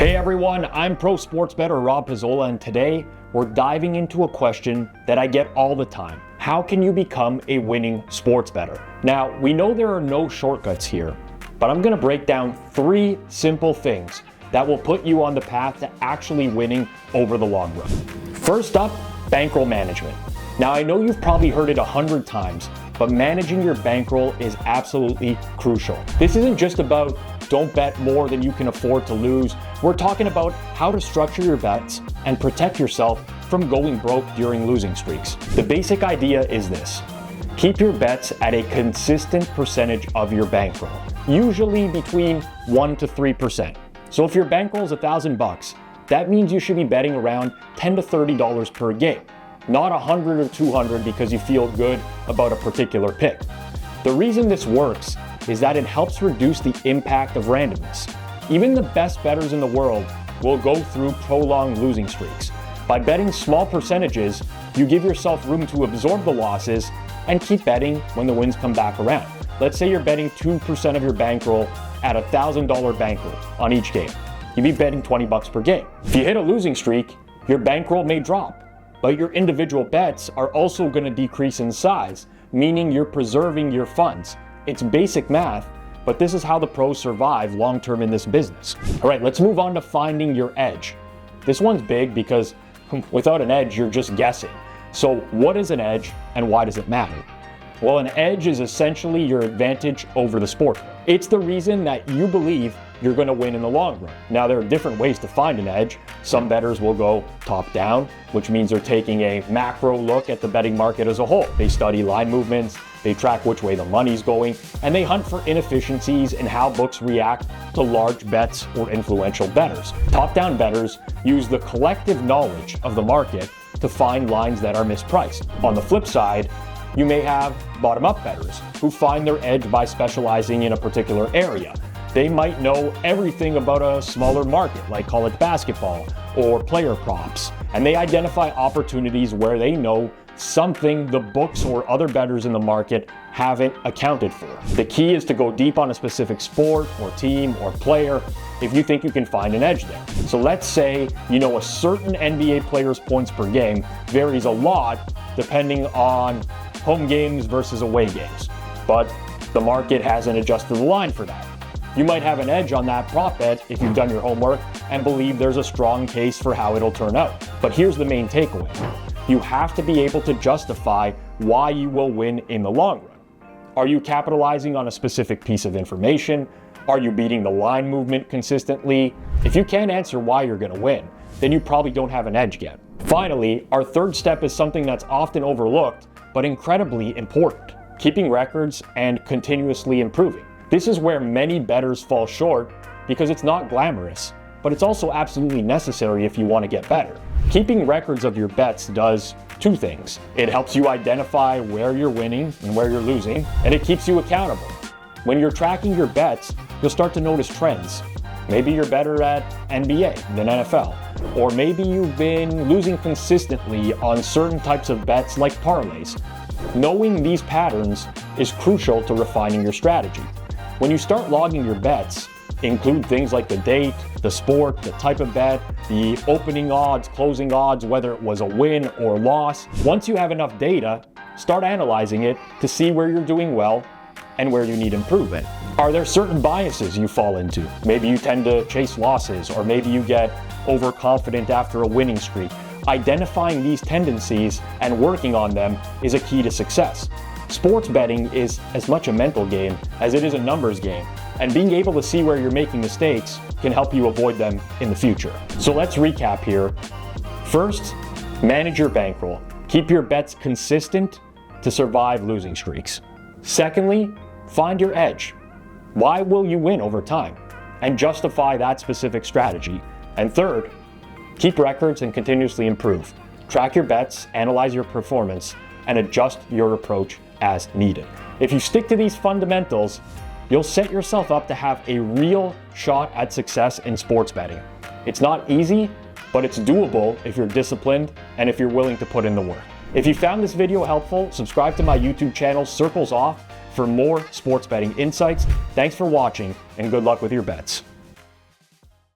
Hey everyone, I'm pro sports bettor Rob Pizzola, and today we're diving into a question that I get all the time. How can you become a winning sports bettor? Now, we know there are no shortcuts here, but I'm gonna break down 3 simple things that will put you on the path to actually winning over the long run. First up, bankroll management. Now, I know you've probably heard it 100 times, but managing your bankroll is absolutely crucial. This isn't just about don't bet more than you can afford to lose. We're talking about how to structure your bets and protect yourself from going broke during losing streaks. The basic idea is this: keep your bets at a consistent percentage of your bankroll, usually between 1 to 3%. So if your bankroll is $1,000, that means you should be betting around $10 to $30 per game, not 100 or 200 because you feel good about a particular pick. The reason this works is that it helps reduce the impact of randomness. Even the best bettors in the world will go through prolonged losing streaks. By betting small percentages, you give yourself room to absorb the losses and keep betting when the wins come back around. Let's say you're betting 2% of your bankroll at a $1,000 bankroll on each game. You'd be betting $20 per game. If you hit a losing streak, your bankroll may drop, but your individual bets are also going to decrease in size, meaning you're preserving your funds. It's basic math, but this is how the pros survive long-term in this business. All right, let's move on to finding your edge. This one's big because without an edge, you're just guessing. So what is an edge and why does it matter? Well, an edge is essentially your advantage over the sport. It's the reason that you believe you're going to win in the long run. Now, there are different ways to find an edge. Some bettors will go top down, which means they're taking a macro look at the betting market as a whole. They study line movements, they track which way the money's going, and they hunt for inefficiencies in how books react to large bets or influential bettors. Top-down bettors use the collective knowledge of the market to find lines that are mispriced. On the flip side, you may have bottom-up bettors who find their edge by specializing in a particular area. They might know everything about a smaller market, like college basketball or player props, and they identify opportunities where they know something the books or other bettors in the market haven't accounted for. The key is to go deep on a specific sport or team or player if you think you can find an edge there. So let's say you know a certain NBA player's points per game varies a lot depending on home games versus away games, but the market hasn't adjusted the line for that. You might have an edge on that prop bet if you've done your homework and believe there's a strong case for how it'll turn out. But here's the main takeaway. You have to be able to justify why you will win in the long run. Are you capitalizing on a specific piece of information? Are you beating the line movement consistently? If you can't answer why you're going to win, then you probably don't have an edge yet. Finally, our third step is something that's often overlooked, but incredibly important: keeping records and continuously improving. This is where many bettors fall short because it's not glamorous, but it's also absolutely necessary if you want to get better. Keeping records of your bets does 2 things. It helps you identify where you're winning and where you're losing, and it keeps you accountable. When you're tracking your bets, you'll start to notice trends. Maybe you're better at NBA than NFL, or maybe you've been losing consistently on certain types of bets like parlays. Knowing these patterns is crucial to refining your strategy. When you start logging your bets, include things like the date, the sport, the type of bet, the opening odds, closing odds, whether it was a win or loss. Once you have enough data, start analyzing it to see where you're doing well and where you need improvement. Are there certain biases you fall into? Maybe you tend to chase losses, or maybe you get overconfident after a winning streak. Identifying these tendencies and working on them is a key to success. Sports betting is as much a mental game as it is a numbers game, and being able to see where you're making mistakes can help you avoid them in the future. So let's recap here. First, manage your bankroll. Keep your bets consistent to survive losing streaks. Secondly, find your edge. Why will you win over time? And justify that specific strategy. And third, keep records and continuously improve. Track your bets, analyze your performance, and adjust your approach as needed. If you stick to these fundamentals, you'll set yourself up to have a real shot at success in sports betting. It's not easy, but it's doable if you're disciplined and if you're willing to put in the work. If you found this video helpful, subscribe to my YouTube channel, Circles Off, for more sports betting insights. Thanks for watching, and good luck with your bets.